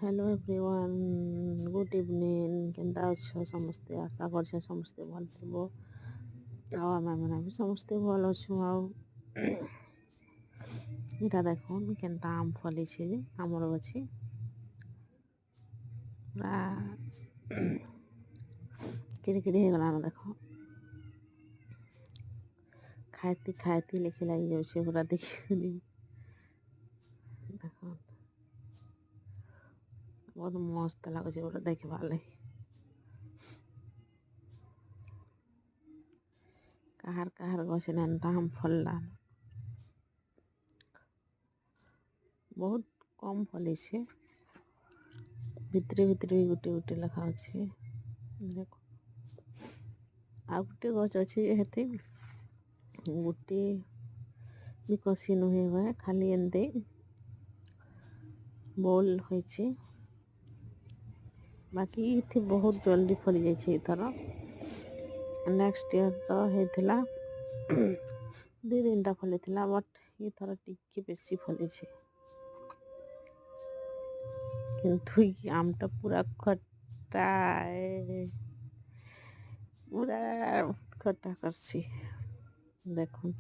Hello everyone, good evening. केन्ता अछ समस्ते? आशा करछे समस्ते भल थिबो। आमे माने भी समस्ते भल अछु। इटा देखुन केन्ता आम फली छे जे आमर गछे पूरा किड़किड़ी हो गलान। देखो खाइती खाइती लेखी लगी जाउछे पूरा। देखी देखो बहुत मस्त लागे पूरा देखबा लगी। काहार काहार गछे एन्ता आम फललान, बहुत कम फली छे। भितरे भितरे भी गुटे गुटे लेखा अच्छे। देखो आ गुटे गछ अच्छे हेते गुटे भी कसी नुहे हुए, खाली एंदे बोल होइछे। बाकी इथे बहुत जल्दी फली जाइछे इथर। नेक्स्ट ईयर तो हेथिला 2-3टा फली थिला, बट इथर टिके बेसी फली छे। किंतु आमटा पूरा खट्टा पूरा खट्टा करছি। দেখুন